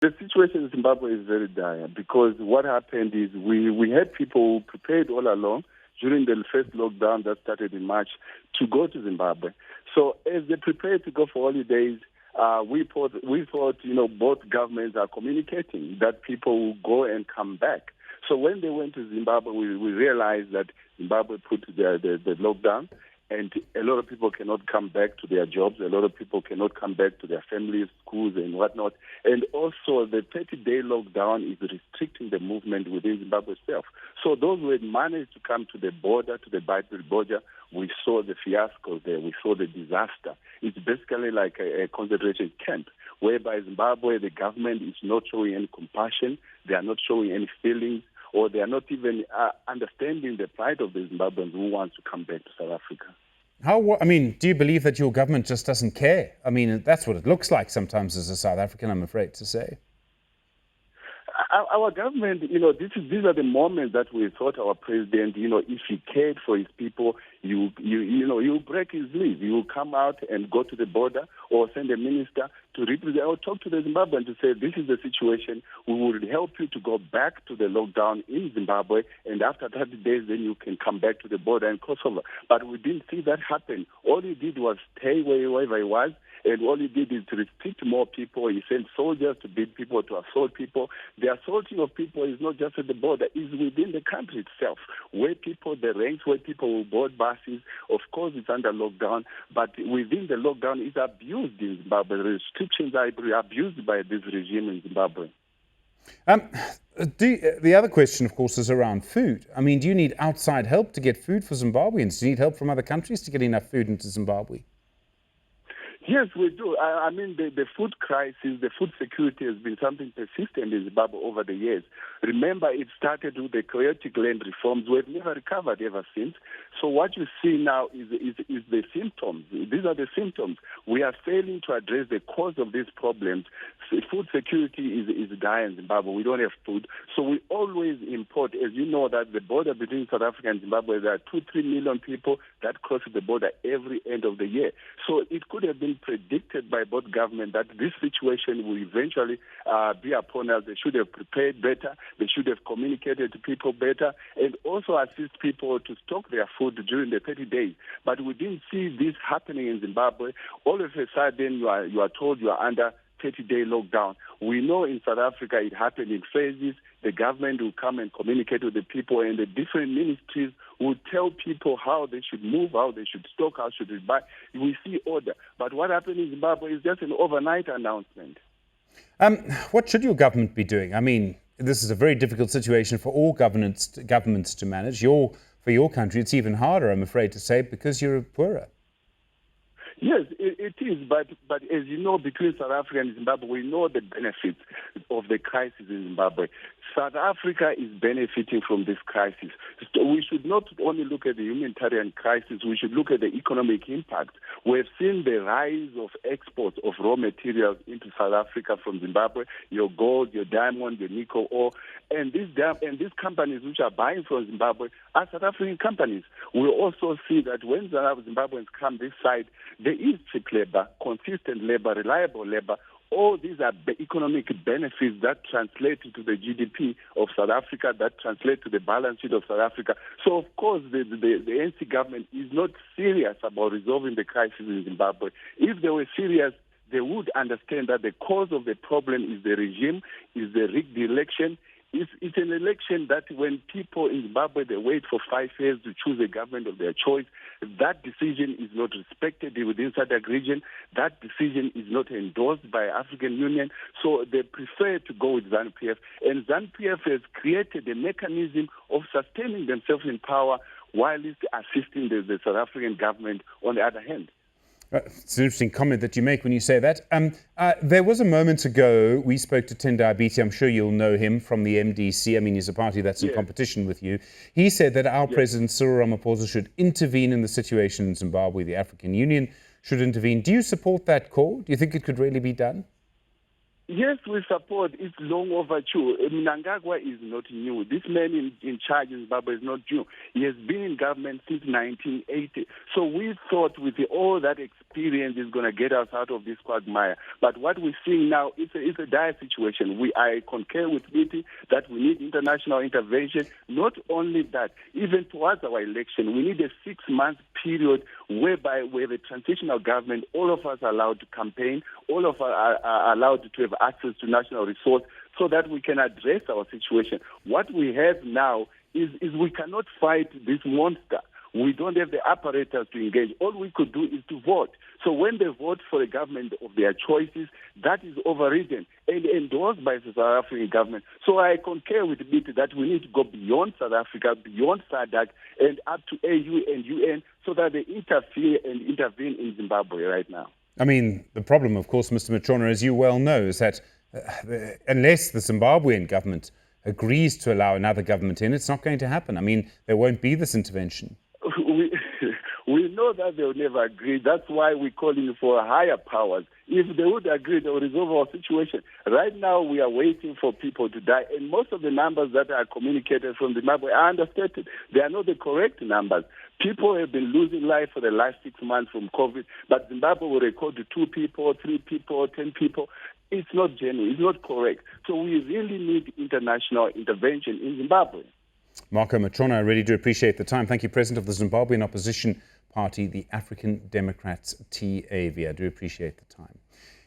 The situation in Zimbabwe is very dire because what happened is we had people prepared all along during the first lockdown that started in March to go to Zimbabwe. So as they prepared to go for holidays, we thought, both governments are communicating that people will go and come back. So when they went to Zimbabwe, we realized that Zimbabwe put the lockdown, and a lot of people cannot come back to their jobs. A lot of people cannot come back to their families, schools, and whatnot. And also, the 30-day lockdown is restricting the movement within Zimbabwe itself. So those who had managed to come to the border, to the Beitbridge border, we saw the fiasco there. We saw the disaster. It's basically like a concentration camp, whereby Zimbabwe, the government is not showing any compassion. They are not showing any feelings, or they are not even understanding the plight of the Zimbabweans who want to come back to South Africa. Do you believe that your government just doesn't care? I mean, that's what it looks like sometimes as a South African, I'm afraid to say. Our government, these are the moments that we thought our president, if he cared for his people, you break his leave. You come out and go to the border or send a minister to represent or talk to the Zimbabweans to say, this is the situation. We will help you to go back to the lockdown in Zimbabwe, and after 30 days, then you can come back to the border and cross over. But we didn't see that happen. All he did was stay wherever he was. And all he did is to restrict more people. He sent soldiers to beat people, to assault people. The assaulting of people is not just at the border, it's within the country itself, where people, the ranks where people will board buses. Of course, it's under lockdown, but within the lockdown, it's abused in Zimbabwe. The restrictions are abused by this regime in Zimbabwe. The other question, of course, is around food. I mean, do you need outside help to get food for Zimbabweans? Do you need help from other countries to get enough food into Zimbabwe? Yes, we do. The food crisis, the food security has been something persistent in Zimbabwe over the years. Remember, it started with the chaotic land reforms. We've never recovered ever since. So what you see now is the symptoms. These are the symptoms. We are failing to address the cause of these problems. Food security is dire in Zimbabwe. We don't have food. So we always import. As you know, that the border between South Africa and Zimbabwe, there are 2-3 million people that cross the border every end of the year. So it could have been predicted by both governments that this situation will eventually be upon us. They should have prepared better. They should have communicated to people better, and also assist people to stock their food during the 30 days. But we didn't see this happening in Zimbabwe. All of a sudden, you are told you are under 30-day lockdown. We know in South Africa it happened in phases. The government will come and communicate with the people, and the different ministries will tell people how they should move, how they should stock, how should they buy. We see order. But what happened in Zimbabwe is just an overnight announcement. What should your government be doing? I mean, this is a very difficult situation for all governments to manage. For your country, it's even harder, I'm afraid to say, because you're poorer. Yes, it is, but as you know, between South Africa and Zimbabwe, we know the benefits of the crisis in Zimbabwe. South Africa is benefiting from this crisis. So we should not only look at the humanitarian crisis, we should look at the economic impact. We've seen the rise of exports of raw materials into South Africa from Zimbabwe, your gold, your diamond, your nickel ore, and these companies which are buying from Zimbabwe are South African companies. We also see that when Zimbabweans come this side, there is cheap labor, consistent labor, reliable labor. All these are economic benefits that translate to the GDP of South Africa, that translate to the balance sheet of South Africa. So, of course, the ANC government is not serious about resolving the crisis in Zimbabwe. If they were serious, they would understand that the cause of the problem is the regime, is the rigged election. It's an election that when people in Zimbabwe, they wait for 5 years to choose a government of their choice, that decision is not respected within SADC region. That decision is not endorsed by African Union. So they prefer to go with ZANU-PF. And ZANU-PF has created a mechanism of sustaining themselves in power while it's assisting the South African government on the other hand. It's an interesting comment that you make when you say that. There was a moment ago, we spoke to Tendai Biti. I'm sure you'll know him from the MDC. I mean, he's a party that's in competition with you. He said that our President Cyril Ramaphosa should intervene in the situation in Zimbabwe. The African Union should intervene. Do you support that call? Do you think it could really be done? Yes, we support. It's long overdue. Mnangagwa is not new. This man in charge in Zimbabwe is not new. He has been in government since 1980. So we thought with all that experience is going to get us out of this quagmire. But what we're seeing now is a dire situation. I concur with Biti that we need international intervention. Not only that, even towards our election, we need a 6-month period whereby we have a transitional government. All of us are allowed to campaign. All of us are allowed to have access to national resource so that we can address our situation. What we have now is we cannot fight this monster. We don't have the apparatus to engage. All we could do is to vote. So when they vote for a government of their choices, that is overridden and endorsed by the South African government. So I concur with Biti that we need to go beyond South Africa, beyond SADC, and up to AU and UN so that they interfere and intervene in Zimbabwe right now. I mean, the problem, of course, Mr. Machona, as you well know, is that unless the Zimbabwean government agrees to allow another government in, it's not going to happen. I mean, there won't be this intervention. We know that they will never agree. That's why we're calling for higher powers. If they would agree, they will resolve our situation. Right now, we are waiting for people to die. And most of the numbers that are communicated from Zimbabwe are understated. They are not the correct numbers. People have been losing life for the last 6 months from COVID, but Zimbabwe will record 2 people, 3 people, 10 people. It's not genuine. It's not correct. So we really need international intervention in Zimbabwe. Marco Machona, I really do appreciate the time. Thank you, President of the Zimbabwean Opposition Party, the African Democrats TAV. I do appreciate the time.